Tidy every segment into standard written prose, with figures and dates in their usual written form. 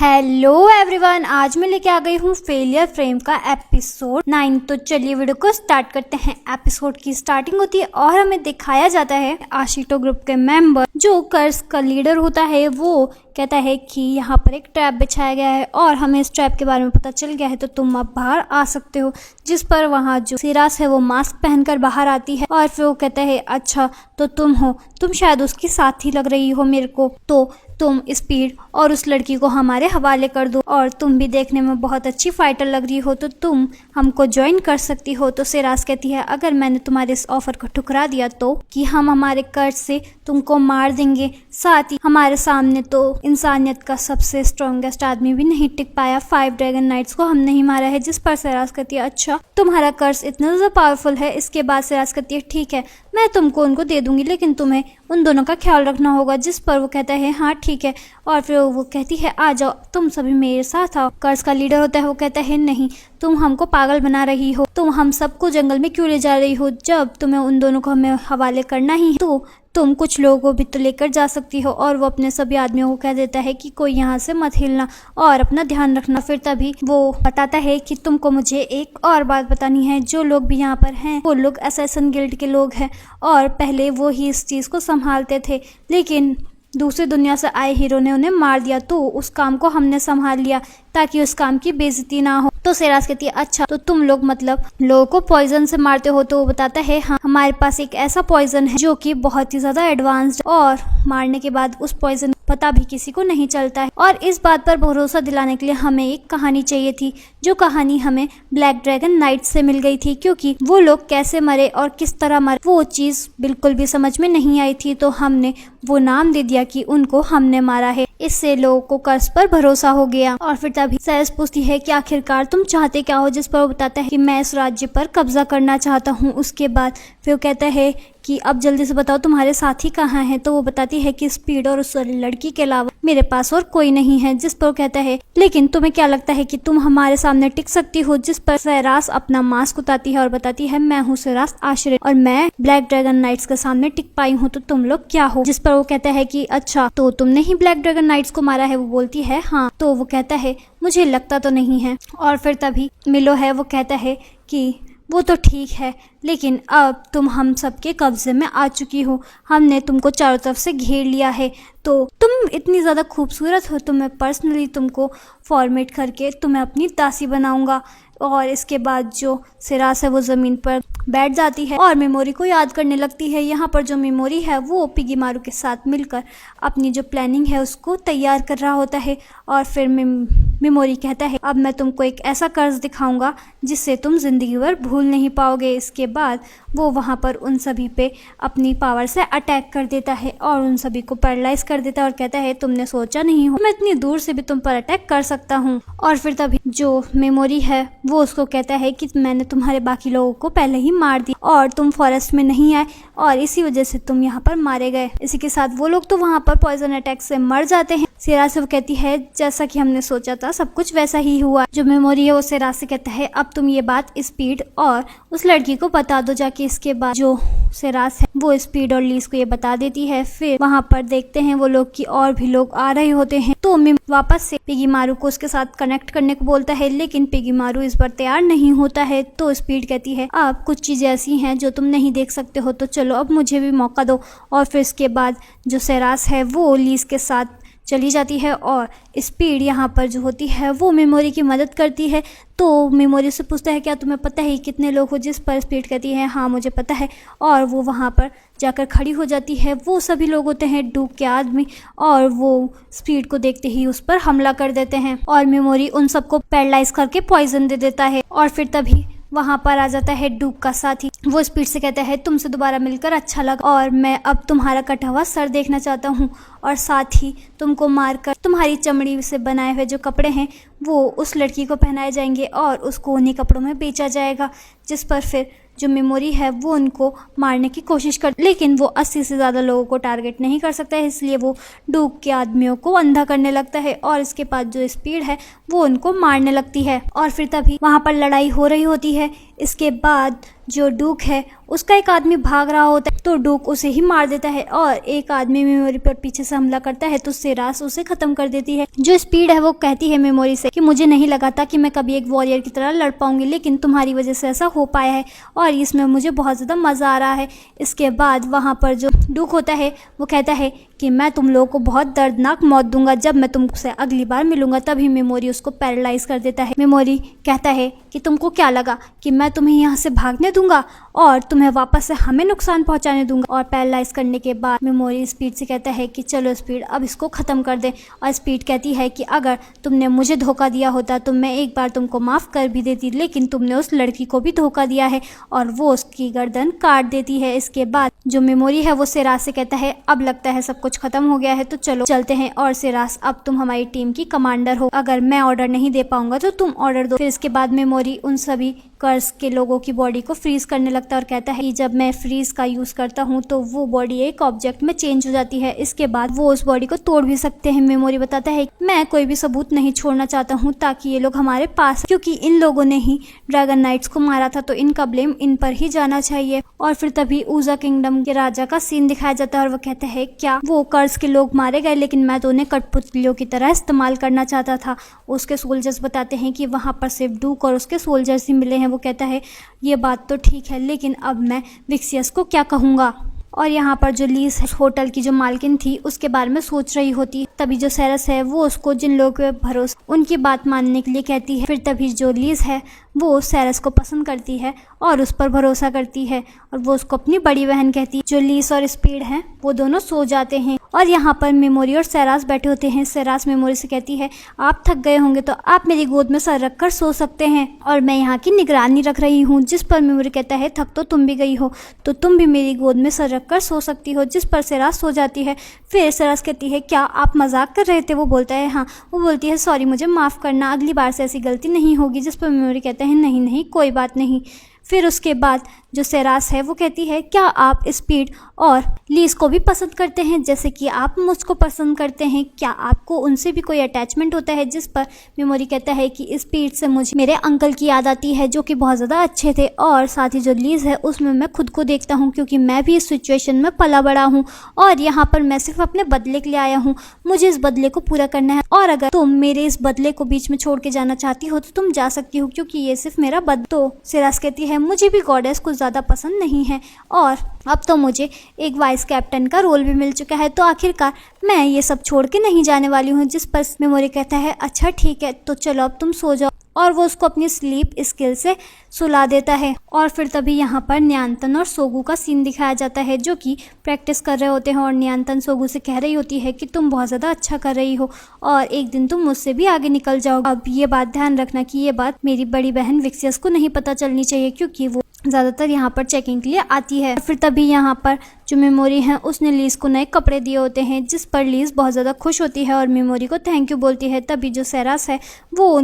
Hello everyone, आज मैं लेके आ गई हूँ फेलियर फ्रेम का एपिसोड 9। तो चलिए वीडियो को स्टार्ट करते हैं। एपिसोड की स्टार्टिंग होती है और हमें दिखाया जाता है आशिटो ग्रुप के मेंबर जो कर्स का लीडर होता है। वो कहता है कि यहाँ पर एक ट्रैप बिछाया गया है और हमें इस ट्रैप के बारे में पता चल गया है, तो तुम अब बाहर आ सकते हो। जिस पर वहाँ जो सिरास है वो मास्क पहनकर बाहर आती है और फिर वो कहता है अच्छा तो तुम हो, तुम शायद उसकी साथी लग रही हो मेरे को, तो तुम स्पीड और उस लड़की को हमारे हवाले कर दो और तुम भी देखने में बहुत अच्छी फाइटर लग रही हो, तो तुम हमको ज्वाइन कर सकती हो। तो सिरास कहती है अगर मैंने तुम्हारे इस ऑफर को ठुकरा दिया तो कि हम हमारे कर्ज से तुमको मार देंगे, साथ ही हमारे सामने तो इंसानियत का सबसे स्ट्रॉन्गेस्ट आदमी भी नहीं टिक पाया, 5 ड्रैगन नाइट्स को हम नहीं मारा है। जिस पर सिरास कहती है अच्छा तुम्हारा कर्ज इतना ज़्यादा पावरफुल है। इसके बाद सिरास कहती है ठीक है मैं तुमको उनको दे दूंगी, लेकिन तुम्हें उन दोनों का ख्याल रखना होगा। जिस पर वो कहता है हाँ ठीक है, और फिर वो कहती है आ जाओ तुम सभी मेरे साथ आओ। कर्ज का लीडर होता है वो कहता है नहीं, तुम हमको पागल बना रही हो, तुम हम सबको जंगल में क्यों ले जा रही हो, जब तुम्हें उन दोनों को हमें हवाले करना ही है तो तुम कुछ लोगों को भी तो लेकर जा सकती हो। और वो अपने सभी आदमियों को कह देता है कि कोई यहाँ से मत हिलना और अपना ध्यान रखना। फिर तभी वो बताता है कि तुमको मुझे एक और बात बतानी है, जो लोग भी यहाँ पर हैं वो लोग असैसिन गिल्ड के लोग हैं और पहले वो ही इस चीज़ को संभालते थे, लेकिन दूसरी दुनिया से आए हीरो ने उन्हें मार दिया, तो उस काम को हमने संभाल लिया ताकि उस काम की बेइज्जती ना हो। तो सिरास कहती है अच्छा तो तुम लोग मतलब लोगों को पॉइजन से मारते हो। तो वो बताता है हाँ हमारे पास एक ऐसा पॉइजन है जो कि बहुत ही ज्यादा एडवांस्ड और मारने के बाद उस पॉइजन पता भी किसी को नहीं चलता है। और इस बात पर भरोसा दिलाने के लिए हमें एक कहानी चाहिए थी, जो कहानी हमें ब्लैक ड्रैगन नाइट से मिल गई थी, क्योंकि वो लोग कैसे मरे और किस तरह मरे वो चीज बिल्कुल भी समझ में नहीं आई थी, तो हमने वो नाम दे दिया कि उनको हमने मारा है। इससे लोगों को कर्ज पर भरोसा हो गया। और फिर तभी सेरेस पूछती है कि आखिरकार तुम चाहते क्या हो। जिस पर वो बताता है कि मैं इस राज्य पर कब्जा करना चाहता हूँ। उसके बाद फिर वो कहता है कि अब जल्दी से बताओ तुम्हारे साथी कहाँ हैं। तो वो बताती है कि स्पीड और उस लड़की के अलावा मेरे पास और कोई नहीं है। जिस पर वो कहता है लेकिन तुम्हें क्या लगता है कि तुम हमारे सामने टिक सकती हो। जिस पर सिरास अपना मास्क उतारती है और बताती है मैं हूँ सिरास आश्रय और मैं ब्लैक ड्रैगन नाइट्स के सामने टिक पाई हूँ, तो तुम लोग क्या हो। जिस पर वो कहता है कि अच्छा तो तुमने ही ब्लैक ड्रैगन नाइट्स को मारा है। वो बोलती है हाँ। तो वो कहता है मुझे लगता तो नहीं है। और फिर तभी मिलो है वो कहता है कि वो तो ठीक है, लेकिन अब तुम हम सबके कब्जे में आ चुकी हो, हमने तुमको चारों तरफ से घेर लिया है, तो तुम इतनी ज़्यादा खूबसूरत हो तो मैं पर्सनली तुमको फॉर्मेट करके तुम्हें अपनी दासी बनाऊंगा। और इसके बाद जो सिरास है वो ज़मीन पर बैठ जाती है और मेमोरी को याद करने लगती है। यहाँ पर जो मेमोरी है वो पिगी मारू के साथ मिलकर अपनी जो प्लानिंग है उसको तैयार कर रहा होता है। और फिर मेमोरी कहता है अब मैं तुमको एक ऐसा कर्ज दिखाऊंगा जिससे तुम जिंदगी भर भूल नहीं पाओगे। इसके बाद वो वहाँ पर उन सभी पे अपनी पावर से अटैक कर देता है और उन सभी को पैरालाइज कर देता है और कहता है तुमने सोचा नहीं हो मैं इतनी दूर से भी तुम पर अटैक कर सकता हूँ। और फिर तभी जो मेमोरी है वो उसको कहता है कि मैंने तुम्हारे बाकी लोगों को पहले ही मार दी और तुम फॉरेस्ट में नहीं आए और इसी वजह से तुम यहाँ पर मारे गए। इसी के साथ वो लोग तो वहाँ पर पॉइजन अटैक से मर जाते हैं। सिरास से वो कहती है जैसा कि हमने सोचा था सब कुछ वैसा ही हुआ। जो मेमोरी है वो सिरास से कहता है अब तुम ये बात स्पीड और उस लड़की को बता दो जाके। इसके बाद जो सिरास है वो स्पीड और लीज को ये बता देती है। फिर वहाँ पर देखते हैं वो लोग कि और भी लोग आ रहे होते हैं, तो वापस से पिगी मारू को उसके साथ कनेक्ट करने को बोलता है, लेकिन पिगी मारू इस बार तैयार नहीं होता है। तो स्पीड कहती है अब कुछ चीजें ऐसी हैं जो तुम नहीं देख सकते हो, तो चलो अब मुझे भी मौका दो। और फिर इसके बाद जो सिरास है वो लीज के साथ चली जाती है और स्पीड यहाँ पर जो होती है वो मेमोरी की मदद करती है। तो मेमोरी से पूछता है क्या तुम्हें पता है कितने लोग हो। जिस पर स्पीड कहती है हाँ मुझे पता है। और वो वहाँ पर जाकर खड़ी हो जाती है। वो सभी लोग होते हैं डूक के आदमी और वो स्पीड को देखते ही उस पर हमला कर देते हैं और मेमोरी उन सबको पैरालाइज करके पॉइजन दे देता है। और फिर तभी वहाँ पर आ जाता है डूक का साथी। वो स्पीड से कहता है तुमसे दोबारा मिलकर अच्छा लगा और मैं अब तुम्हारा कटा हुआ सर देखना चाहता हूँ और साथ ही तुमको मारकर तुम्हारी चमड़ी से बनाए हुए जो कपड़े हैं वो उस लड़की को पहनाए जाएंगे और उसको उन्हीं कपड़ों में बेचा जाएगा। जिस पर फिर जो मेमोरी है वो उनको मारने की कोशिश कर, लेकिन वो 80 से ज़्यादा लोगों को टारगेट नहीं कर सकता है, इसलिए वो डूक के आदमियों को अंधा करने लगता है और इसके बाद जो स्पीड है वो उनको मारने लगती है। और फिर तभी वहाँ पर लड़ाई हो रही होती है। इसके बाद जो डूक है उसका एक आदमी भाग रहा होता है तो डूक उसे ही मार देता है और एक आदमी मेमोरी पर पीछे से हमला करता है तो सेरास उसे खत्म कर देती है। जो स्पीड है वो कहती है मेमोरी से कि मुझे नहीं लगा था कि मैं कभी एक वॉरियर की तरह लड़ पाऊंगी, लेकिन तुम्हारी वजह से ऐसा हो पाया है और इसमें मुझे बहुत ज़्यादा मज़ा आ रहा है। इसके बाद वहाँ पर जो डूक होता है वो कहता है कि मैं तुम लोगों को बहुत दर्दनाक मौत दूंगा जब मैं तुमसे अगली बार मिलूंगा। तभी मेमोरी उसको पैरालाइज कर देता है। मेमोरी कहता है कि तुमको क्या लगा कि मैं तुम्हें यहाँ से भागने दूंगा और तुम्हें वापस से हमें नुकसान पहुंचाने दूंगा। और पैरालाइज करने के बाद मेमोरी स्पीड से कहता है कि चलो स्पीड अब इसको ख़त्म कर दे। और स्पीड कहती है कि अगर तुमने मुझे धोखा दिया होता तो मैं एक बार तुमको माफ़ कर भी देती, लेकिन तुमने उस लड़की को भी धोखा दिया है और वो उसकी गर्दन काट देती है। इसके बाद जो मेमोरी है वो सेरास से कहता है अब लगता है सब कुछ खत्म हो गया है तो चलो चलते हैं। और सेरास अब तुम हमारी टीम की कमांडर हो, अगर मैं ऑर्डर नहीं दे पाऊंगा तो तुम ऑर्डर दो। फिर इसके बाद मेमोरी उन सभी कर्स के लोगों की बॉडी को फ्रीज करने लगता है और कहता है कि जब मैं फ्रीज का यूज करता हूँ तो वो बॉडी एक ऑब्जेक्ट में चेंज हो जाती है। इसके बाद वो उस बॉडी को तोड़ भी सकते हैं। मेमोरी बताता है मैं कोई भी सबूत नहीं छोड़ना चाहता हूँ ताकि ये लोग हमारे पास, क्योंकि इन लोगों ने ही ड्रैगन नाइट्स को मारा था तो इनका ब्लेम इन पर ही जाना चाहिए। और फिर तभी ऊजा किंगडम के राजा का सीन दिखाया जाता है और वो कहता है क्या वो कर्स के लोग मारे गए, लेकिन मैं तो उन्हें कठपुतलियों की तरह इस्तेमाल करना चाहता था। उसके सोल्जर्स बताते हैं कि वहाँ पर सिर्फ डूक और उसके सोल्जर्स ही मिले हैं। वो कहता है ये बात तो ठीक है, लेकिन अब मैं विक्सियस को क्या कहूँगा। और यहाँ पर जो लीज होटल की जो मालकिन थी उसके बारे में सोच रही होती। तभी जो सेरस है वो उसको जिन लोगों के भरोसे उनकी बात मानने के लिए कहती है। फिर तभी जो लीज है वो सेरस को पसंद करती है और उस पर भरोसा करती है और वो उसको अपनी बड़ी बहन कहती है। जो लीज और स्पीड हैं वो दोनों सो जाते हैं और यहाँ पर मेमोरी और सेरास बैठे होते हैं। सेरास मेमोरी से कहती है आप थक गए होंगे तो आप मेरी गोद में सर रख कर सो सकते हैं और मैं यहाँ की निगरानी रख रही हूँ। जिस पर मेमोरी कहता है थक तो तुम भी गई हो तो तुम भी मेरी गोद में सर रख कर सो सकती हो, जिस पर सेरास सो जाती है। फिर सेरास कहती है क्या आप मजाक कर रहे थे। वो बोलता है हाँ। वो बोलती है सॉरी मुझे माफ़ करना, अगली बार से ऐसी गलती नहीं होगी। जिस पर मेमोरी कहता है नहीं नहीं कोई बात नहीं। फिर उसके बाद जो सेरास है वो कहती है क्या आप स्पीड और लीज को भी पसंद करते हैं जैसे कि आप मुझको पसंद करते हैं, क्या आपको उनसे भी कोई अटैचमेंट होता है। जिस पर मेमोरी कहता है कि स्पीड से मुझे मेरे अंकल की याद आती है जो कि बहुत ज़्यादा अच्छे थे, और साथ ही जो लीज है उसमें मैं खुद को देखता हूँ क्योंकि मैं भी इस सिचुएशन में पला बड़ा हूँ और यहाँ पर मैं सिर्फ अपने बदले के लिए आया हूँ, मुझे इस बदले को पूरा करना है और अगर तुम मेरे इस बदले को बीच में छोड़ के जाना चाहती हो तो तुम जा सकती हो क्योंकि ये सिर्फ मेरा बदला। तो सेरास कहती है मुझे भी गॉडेस कुछ ज़्यादा पसंद नहीं है और अब तो मुझे एक वाइस कैप्टन का रोल भी मिल चुका है तो आखिरकार मैं ये सब छोड़ के नहीं जाने वाली हूँ। जिस पर मेमोरी कहता है अच्छा ठीक है तो चलो अब तुम सो जाओ और वो उसको अपनी स्लीप स्किल से सुला देता है। और फिर तभी यहाँ पर न्यान्तन और सोगू का सीन दिखाया जाता है जो कि प्रैक्टिस कर रहे होते हैं और न्यान्तन सोगू से कह रही होती है कि तुम बहुत ज़्यादा अच्छा कर रही हो और एक दिन तुम मुझसे भी आगे निकल जाओ। अब ये बात ध्यान रखना कि ये बात मेरी बड़ी बहन विक्सियस को नहीं पता चलनी चाहिए क्योंकि वो ज़्यादातर यहाँ पर चेकिंग के लिए आती है। फिर तभी यहाँ पर जो मेमोरी है उसने लीज को नए कपड़े दिए होते हैं जिस पर लीज बहुत ज़्यादा खुश होती है और मेमोरी को थैंक यू बोलती है। तभी जो सेरास है वो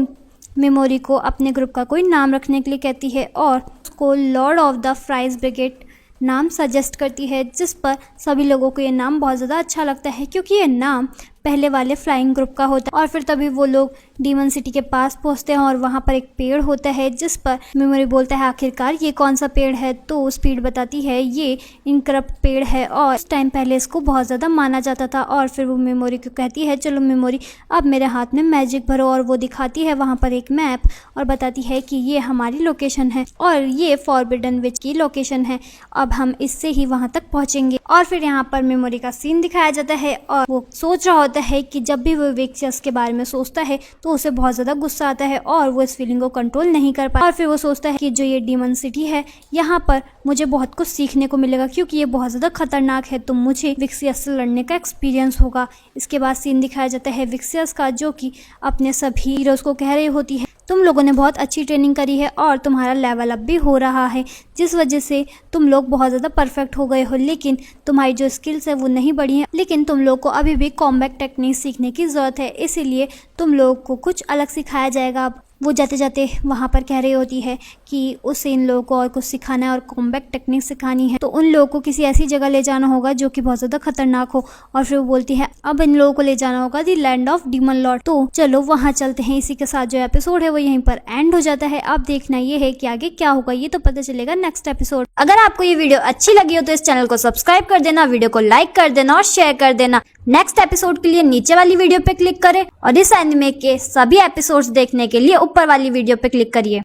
मेमोरी को अपने ग्रुप का कोई नाम रखने के लिए कहती है और उसको Lord of the fries brigade नाम सजेस्ट करती है, जिस पर सभी लोगों को ये नाम बहुत ज़्यादा अच्छा लगता है क्योंकि ये नाम पहले वाले फ्लाइंग ग्रुप का होता है। और फिर तभी वो लोग डीमन सिटी के पास पहुंचते हैं और वहाँ पर एक पेड़ होता है जिस पर मेमोरी बोलता है आखिरकार ये कौन सा पेड़ है। तो स्पीड बताती है ये इनकरप्ट पेड़ है और उस टाइम पहले इसको बहुत ज़्यादा माना जाता था। और फिर वो मेमोरी को कहती है चलो मेमोरी अब मेरे हाथ में मैजिक भरो और वो दिखाती है वहाँ पर एक मैप और बताती है कि ये हमारी लोकेशन है और ये फॉरबिडन विच की लोकेशन है, अब हम इससे ही वहाँ तक पहुँचेंगे। और फिर यहाँ पर मेमोरी का सीन दिखाया जाता है और वो सोच रहा होता है कि जब भी वो विक्सियस के बारे में सोचता है तो उसे बहुत ज़्यादा गुस्सा आता है और वो इस फीलिंग को कंट्रोल नहीं कर पाता। और फिर वो सोचता है कि जो ये डीमन सिटी है यहाँ पर मुझे बहुत कुछ सीखने को मिलेगा क्योंकि ये बहुत ज़्यादा खतरनाक है तो मुझे विक्सियस से लड़ने का एक्सपीरियंस होगा। इसके बाद सीन दिखाया जाता है विक्सियस का जो कि अपने सभी हीरोज़ को कह रही होती है तुम लोगों ने बहुत अच्छी ट्रेनिंग करी है और तुम्हारा लेवल अप भी हो रहा है जिस वजह से तुम लोग बहुत ज़्यादा परफेक्ट हो गए हो, लेकिन तुम्हारी जो स्किल्स है वो नहीं बढ़ी है, लेकिन तुम लोग को अभी भी कॉम्बैट टेक्निक सीखने की ज़रूरत है, इसीलिए तुम लोग को कुछ अलग सिखाया जाएगा। वो जाते जाते वहाँ पर कह रही होती है कि उसे इन लोगों को और कुछ सिखाना है और कॉम्बैट टेक्निक सिखानी है, तो उन लोगों को किसी ऐसी जगह ले जाना होगा जो कि बहुत ज़्यादा खतरनाक हो। और फिर वो बोलती है अब इन लोगों को ले जाना होगा the land of demon Lord. तो चलो वहाँ चलते हैं। इसी के साथ जो एपिसोड है वो यहीं पर एंड हो जाता है। अब देखना ये है कि आगे क्या होगा, ये तो पता चलेगा नेक्स्ट एपिसोड। अगर आपको ये वीडियो अच्छी लगी हो तो इस चैनल को सब्सक्राइब कर देना, वीडियो को लाइक कर देना और शेयर कर देना। नेक्स्ट एपिसोड के लिए नीचे वाली वीडियो पे क्लिक करें और इस एनिमे के सभी एपिसोड्स देखने के लिए ऊपर वाली वीडियो पे क्लिक करिए।